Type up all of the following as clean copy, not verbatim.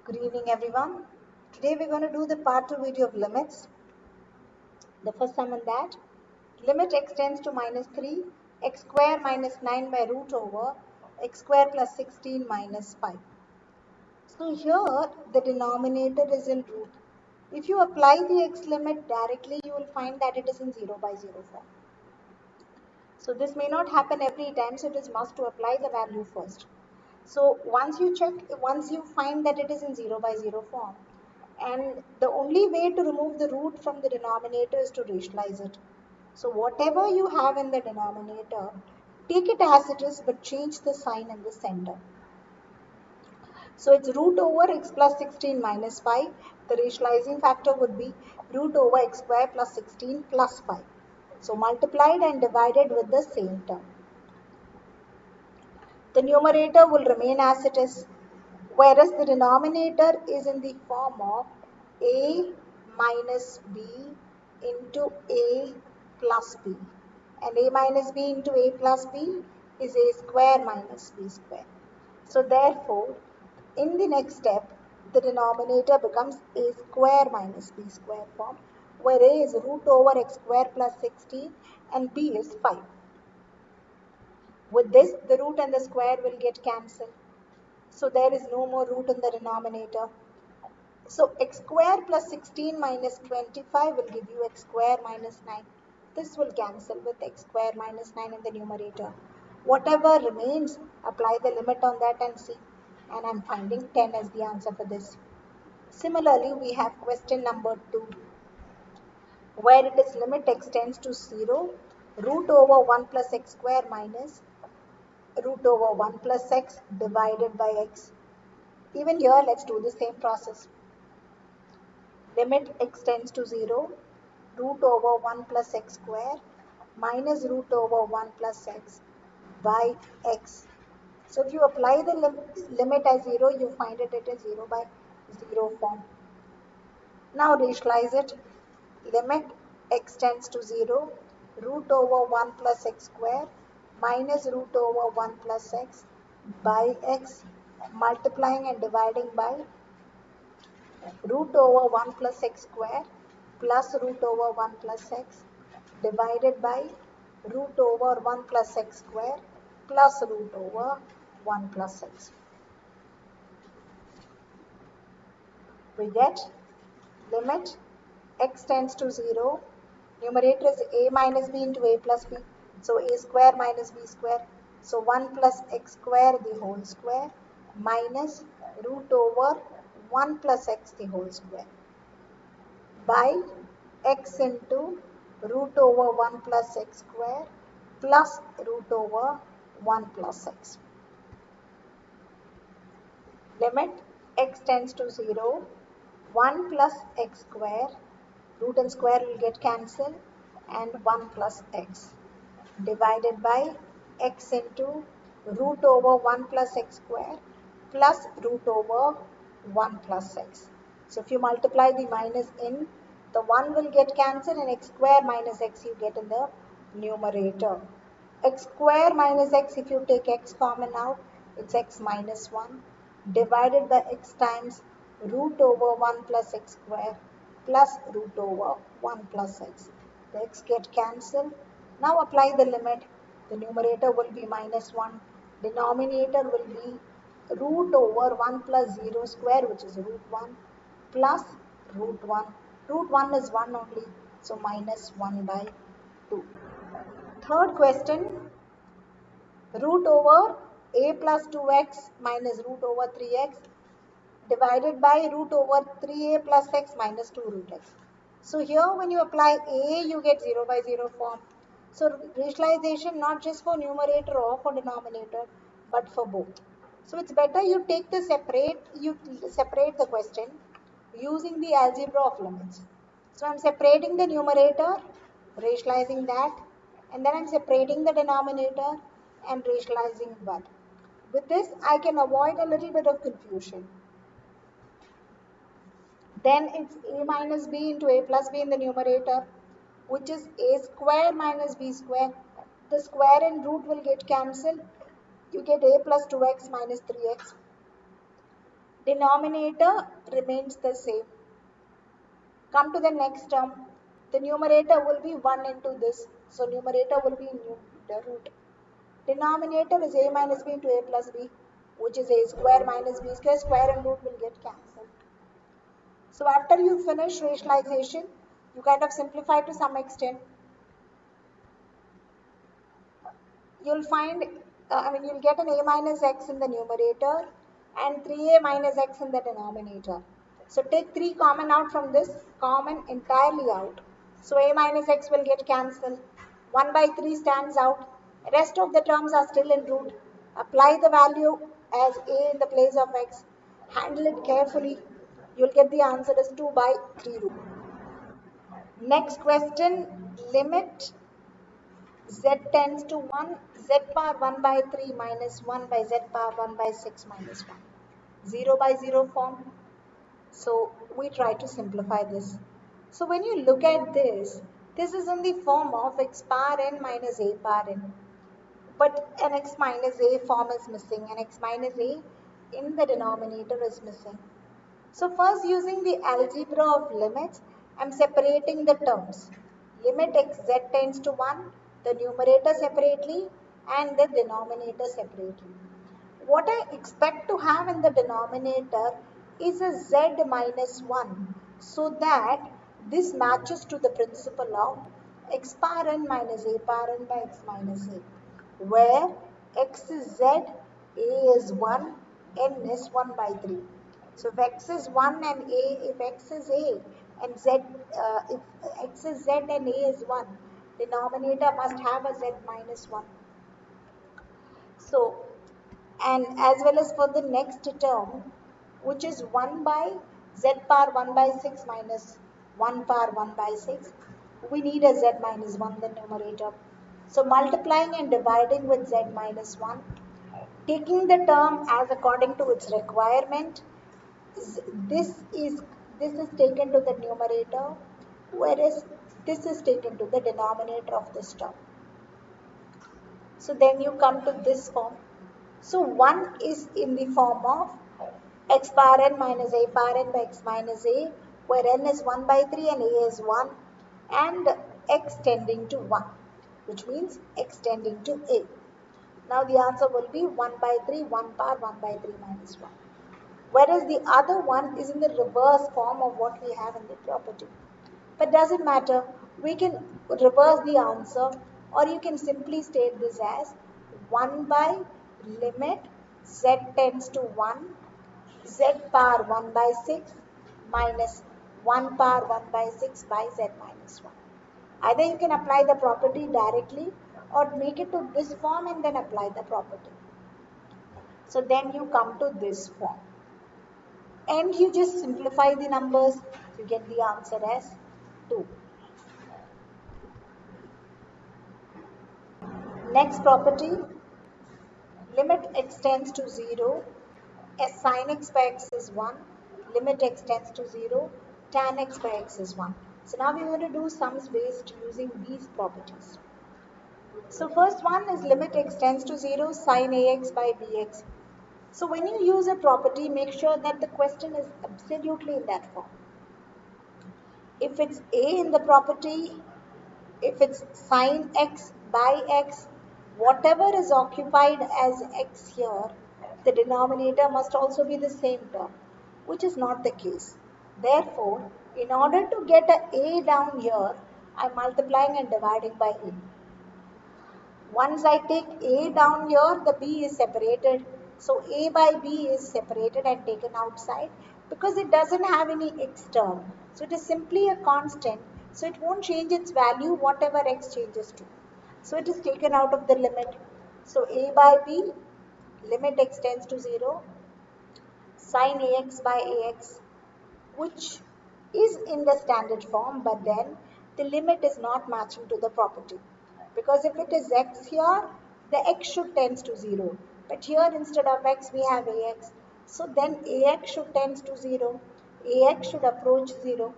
Good evening, everyone. Today we're going to do the part 2 video of limits. The first sum in that, limit x tends to minus 3, x square minus 9 by root over x square plus 16 minus 5. So here the denominator is in root. If you apply the x limit directly, you will find that it is in 0 by 0 form. So this may not happen every time, so it is must to apply the value first. So once you find that it is in 0 by 0 form, and the only way to remove the root from the denominator is to rationalize it. So whatever you have in the denominator, take it as it is but change the sign in the center. So it's root over x plus 16 minus 5. The rationalizing factor would be root over x square plus 16 plus 5. So multiplied and divided with the same term. The numerator will remain as it is, whereas the denominator is in the form of a minus b into a plus b. And a minus b into a plus b is a square minus b square. So therefore, in the next step, the denominator becomes a square minus b square form, where a is root over x square plus 16 and b is 5. With this, the root and the square will get cancelled. So there is no more root in the denominator. So x square plus 16 minus 25 will give you x square minus 9. This will cancel with x square minus 9 in the numerator. Whatever remains, apply the limit on that and see. And I'm finding 10 as the answer for this. Similarly, we have question number 2, where it is limit x tends to 0, root over 1 plus x square minus root over 1 plus x divided by x. Even here, let's do the same process. Limit x tends to 0, root over 1 plus x square minus root over 1 plus x by x. So if you apply the limit as 0, you find it is 0 by 0 form. Now rationalize it. Limit x tends to 0, root over 1 plus x square minus root over 1 plus x by x, multiplying and dividing by root over 1 plus x square plus root over 1 plus x divided by root over 1 plus x square plus root over 1 plus x. We get limit x tends to 0, numerator is a minus b into a plus b, so a square minus b square, so 1 plus x square the whole square minus root over 1 plus x the whole square by x into root over 1 plus x square plus root over 1 plus x. Limit x tends to 0, 1 plus x square, root and square will get cancelled, and 1 plus x divided by x into root over 1 plus x square plus root over 1 plus x. So if you multiply the minus in, the 1 will get cancelled and x square minus x you get in the numerator. X square minus x, if you take x common out, it's x minus 1 divided by x times root over 1 plus x square plus root over 1 plus x. The x get cancelled. Now apply the limit. The numerator will be minus 1. Denominator will be root over 1 plus 0 square, which is root 1, plus root 1. Root 1 is 1 only, so minus 1 by 2. Third question, root over a plus 2x minus root over 3x divided by root over 3a plus x minus 2 root x. So here when you apply a, you get 0 by 0 form. So rationalization not just for numerator or for denominator, but for both. So it's better you take the you separate the question using the algebra of limits. So I'm separating the numerator, rationalizing that, and then I'm separating the denominator and rationalizing that. With this, I can avoid a little bit of confusion. Then it's a minus b into a plus b in the numerator, which is a square minus b square. The square and root will get cancelled. You get a plus 2x minus 3x Denominator remains the same. Come to the next term. The numerator will be 1 into this. So numerator will be the root. Denominator is a minus b into a plus b, which is a square minus b square. Square and root will get cancelled. So after you finish rationalization, you kind of simplify to some extent. You'll find, you'll get an a minus x in the numerator and 3a minus x in the denominator. So take 3 common out from this, common entirely out. So a minus x will get cancelled. 1 by 3 stands out. Rest of the terms are still in root. Apply the value as a in the place of x. Handle it carefully. You'll get the answer as 2 by 3 root. Next question, limit z tends to 1, z power 1 by 3 minus 1 by z power 1 by 6 minus 1. 0 by 0 form. So we try to simplify this. So when you look at this is in the form of x power n minus a power n. But an x minus a form is missing. An x minus a in the denominator is missing. So first, using the algebra of limits, I am separating the terms. Limit x z tends to 1, the numerator separately and the denominator separately. What I expect to have in the denominator is a z minus 1, so that this matches to the principle of x power n minus a power n by x minus a, where x is z, a is 1, n is 1 by 3. So if x is 1 and a, if x is a and z, if x is z and a is 1, denominator must have a z minus 1. So, and as well as for the next term, which is 1 by z power 1 by 6 minus 1 power 1 by 6, we need a z minus 1 the numerator. So multiplying and dividing with z minus 1, taking the term as according to its requirement, this is taken to the numerator, whereas this is taken to the denominator of this term. So then you come to this form. So 1 is in the form of x power n minus a power n by x minus a, where n is 1 by 3 and a is 1, and x tending to 1, which means x tending to a. Now the answer will be 1 by 3, 1 power 1 by 3 minus 1. Whereas the other one is in the reverse form of what we have in the property. But doesn't matter, we can reverse the answer, or you can simply state this as 1 by limit z tends to 1, z power 1 by 6 minus 1 power 1 by 6 by z minus 1. Either you can apply the property directly or make it to this form and then apply the property. So then you come to this form. And you just simplify the numbers, you get the answer as 2. Next property, limit x tends to 0, as sin x by x is 1, limit x tends to 0, tan x by x is 1. So now we want to do sums based using these properties. So first one is limit x tends to 0, sin ax by bx. So when you use a property, make sure that the question is absolutely in that form. If it's a in the property, if it's sin x by x, whatever is occupied as x here, the denominator must also be the same term, which is not the case. Therefore, in order to get a down here, I'm multiplying and dividing by a. Once I take a down here, the b is separated. So a by b is separated and taken outside because it doesn't have any x term. So it is simply a constant. So it won't change its value whatever x changes to. So it is taken out of the limit. So a by b, limit x tends to 0, sin ax by ax, which is in the standard form, but then the limit is not matching to the property. Because if it is x here, the x should tends to 0. But here instead of x, we have ax. So then ax should tends to 0. Ax should approach 0.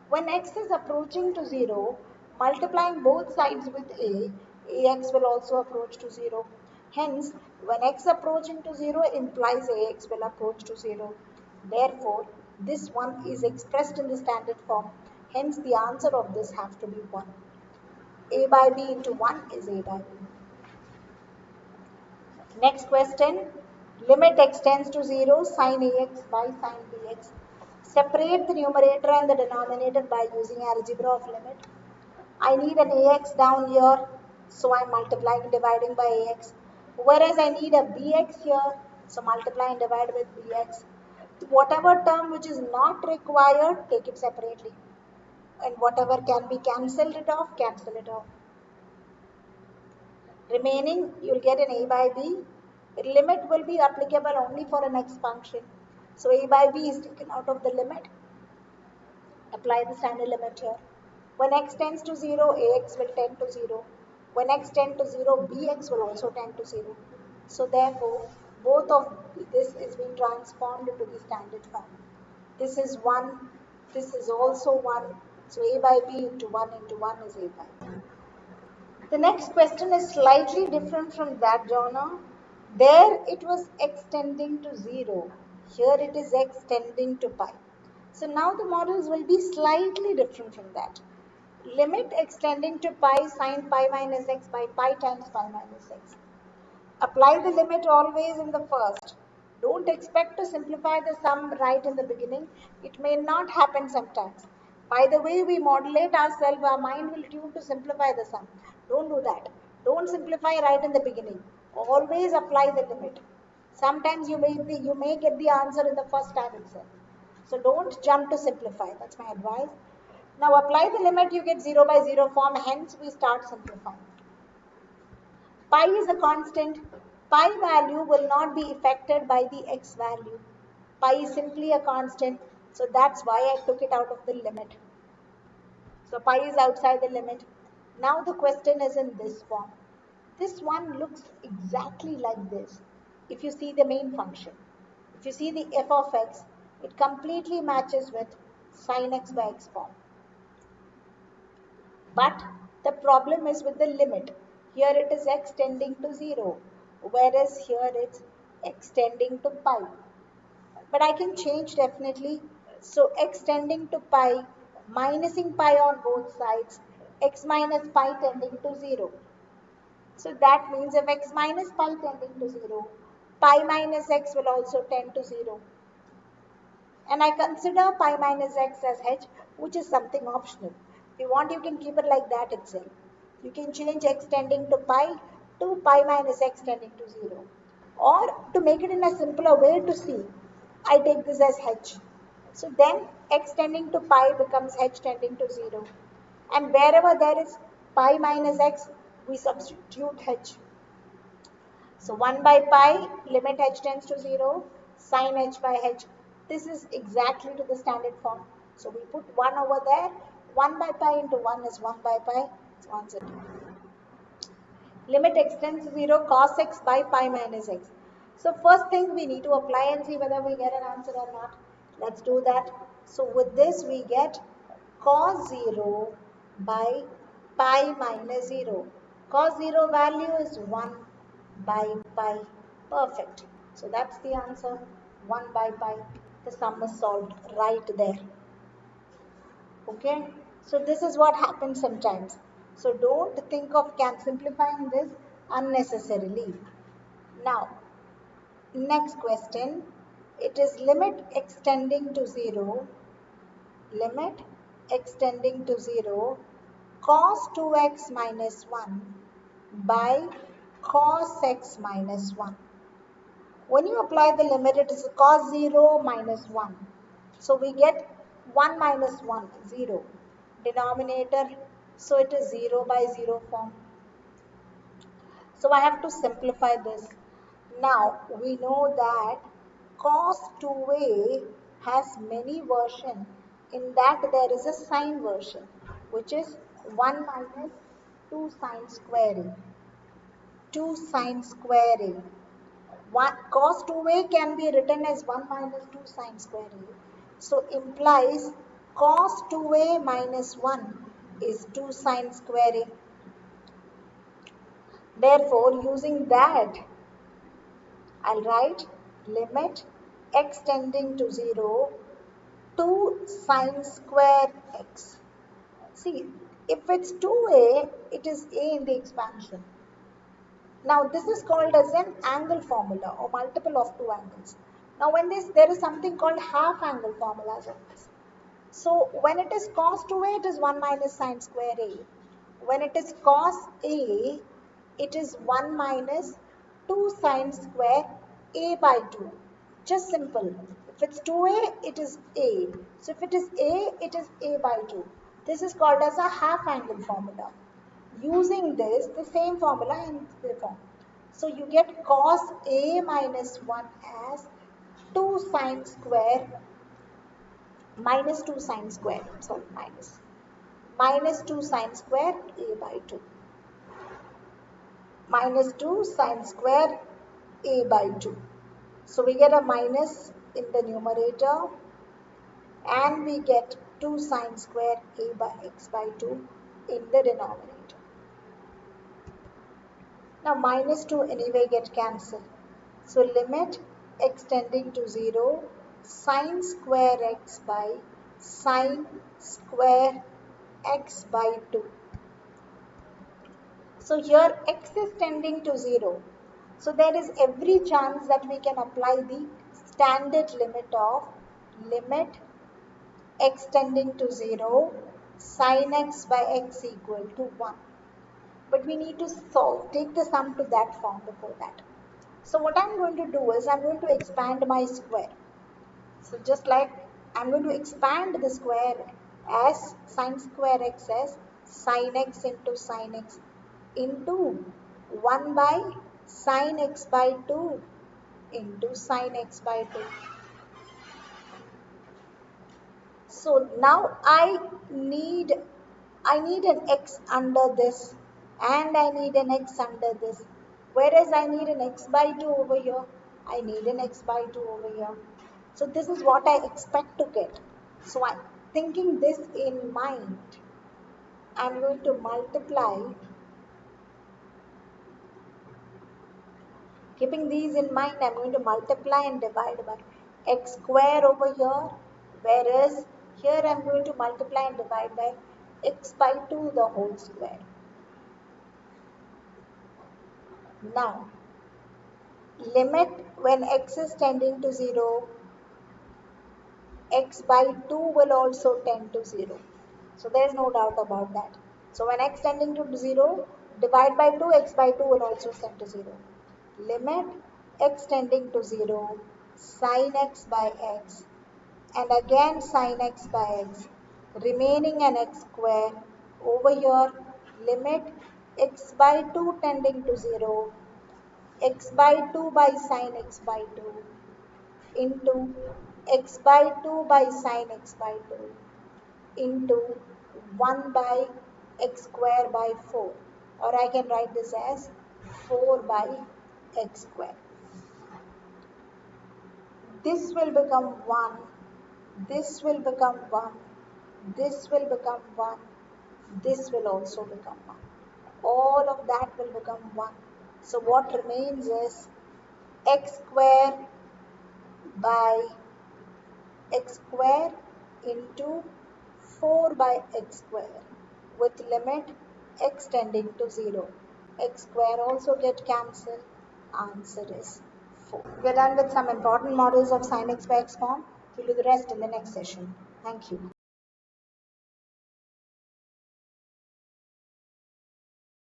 When x is approaching to 0, multiplying both sides with a, ax will also approach to 0. Hence, when x approaching to 0 implies ax will approach to 0. Therefore, this one is expressed in the standard form. Hence, the answer of this has to be 1. A by B into 1 is A by B. Next question. Limit x tends to 0, sin ax by sin bx. Separate the numerator and the denominator by using algebra of limit. I need an ax down here, so I'm multiplying and dividing by ax. Whereas I need a bx here, so multiply and divide with bx. Whatever term which is not required, take it separately. And whatever can be cancelled it off, cancel it off. Remaining, you'll get an a by b. Limit will be applicable only for an x function. So a by b is taken out of the limit. Apply the standard limit here. When x tends to 0, ax will tend to 0. When x tends to 0, bx will also tend to 0. So therefore, both of this is being transformed into the standard form. This is 1, this is also 1. So a by b into 1 is a by b. The next question is slightly different from that genre. There it was extending to 0. Here it is extending to pi. So now the models will be slightly different from that. Limit extending to pi sin pi minus x by pi times pi minus x. Apply the limit always in the first. Don't expect to simplify the sum right in the beginning. It may not happen sometimes. By the way we modulate ourselves, our mind will tune to simplify the sum. Don't do that. Don't simplify right in the beginning. Always apply the limit. Sometimes you may get the answer in the first time itself. So don't jump to simplify. That's my advice. Now apply the limit, you get 0 by 0 form. Hence we start simplifying. Pi is a constant. Pi value will not be affected by the x value. Pi is simply a constant. So that's why I took it out of the limit. So pi is outside the limit. Now the question is in this form. This one looks exactly like this. If you see the main function, if you see the f of x, it completely matches with sin x by x form. But the problem is with the limit. Here it is x tending to 0, whereas here it's x tending to pi. But I can change definitely. So x tending to pi, minusing pi on both sides, x minus pi tending to 0. So that means if x minus pi tending to 0, pi minus x will also tend to 0. And I consider pi minus x as h, which is something optional. If you want, you can keep it like that itself. You can change x tending to pi minus x tending to 0. Or to make it in a simpler way to see, I take this as h. So then x tending to pi becomes h tending to 0. And wherever there is pi minus x, we substitute h. So 1 by pi, limit h tends to 0, sin h by h. This is exactly to the standard form. So we put 1 over there. 1 by pi into 1 is 1 by pi. So answer 2. Limit x tends to 0, cos x by pi minus x. So first thing we need to apply and see whether we get an answer or not. Let's do that. So with this we get cos 0 by pi minus 0. Cos 0 value is 1 by pi. Perfect. So that's the answer. 1 by pi. The sum is solved right there. Okay. So this is what happens sometimes. So don't think of simplifying this unnecessarily. Now, next question. It is limit extending to 0. Limit extending to 0. Cos 2x minus 1 by cos x minus 1. When you apply the limit, it is cos 0 minus 1. So we get 1 minus 1, 0. Denominator, so it is 0 by 0 form. So I have to simplify this. Now we know that cos 2a has many versions. In that there is a sine version, which is 1 minus 2 sine squaring. 2 sine squaring. Cos 2a can be written as 1 minus 2 sine squaring. So implies cos 2a minus 1 is 2 sine squaring. Therefore, using that, I'll write limit x tending to 0, 2 sine square x. See, if it's 2a, it is a in the expansion. Now this is called as an angle formula or multiple of two angles. Now when there is something called half angle formulas of this. So when it is cos 2a, it is 1 minus sine square a. When it is cos a, it is 1 minus 2 sine square a by 2. Just simple. If it's 2a, it is a. So if it is a, it is a by 2. This is called as a half angle formula. Using this, the same formula in the form. So you get cos a minus 1 as 2 sine square minus 2 sine square, sorry, minus 2 sine square a by 2. Minus 2 sine square a by 2. So we get a minus in the numerator and we get 2 sine square a by x by 2 in the denominator. Now minus 2 anyway get cancelled. So limit x tending to 0, sine square x by sine square x by 2. So here x is tending to 0. So there is every chance that we can apply the standard limit of limit x tending to 0, sine x by x equal to 1. But we need to solve, take the sum to that form before that. So what I'm going to do is I'm going to expand my square. So just like I'm going to expand the square as sine square x as sine x into sine x into 1 by sine x by 2 into sine x by 2. So now I need an x under this and I need an x under this. Whereas I need an x by 2 over here, I need an x by 2 over here. So this is what I expect to get. So I'm thinking this in mind. I'm going to multiply. Keeping these in mind, I'm going to multiply and divide by x square over here. Whereas here I'm going to multiply and divide by x by 2 the whole square. Now, limit when x is tending to 0, x by 2 will also tend to 0. So there is no doubt about that. So when x tending to 0, divide by 2, x by 2 will also tend to 0. Limit x tending to 0, sine x by x, and again sine x by x, remaining an x square. Over here, limit x by 2 tending to 0, x by 2 by sine x by 2 into x by 2 by sine x by 2 into 1 by x square by 4, or I can write this as 4 by x square. This will become 1, this will become 1, this will become 1, this will also become 1. All of that will become 1. So what remains is x square by x square into 4 by x square with limit x tending to 0. X square also get cancelled. Answer is 4. We are done with some important models of sin x by x form. We'll do the rest in the next session. Thank you.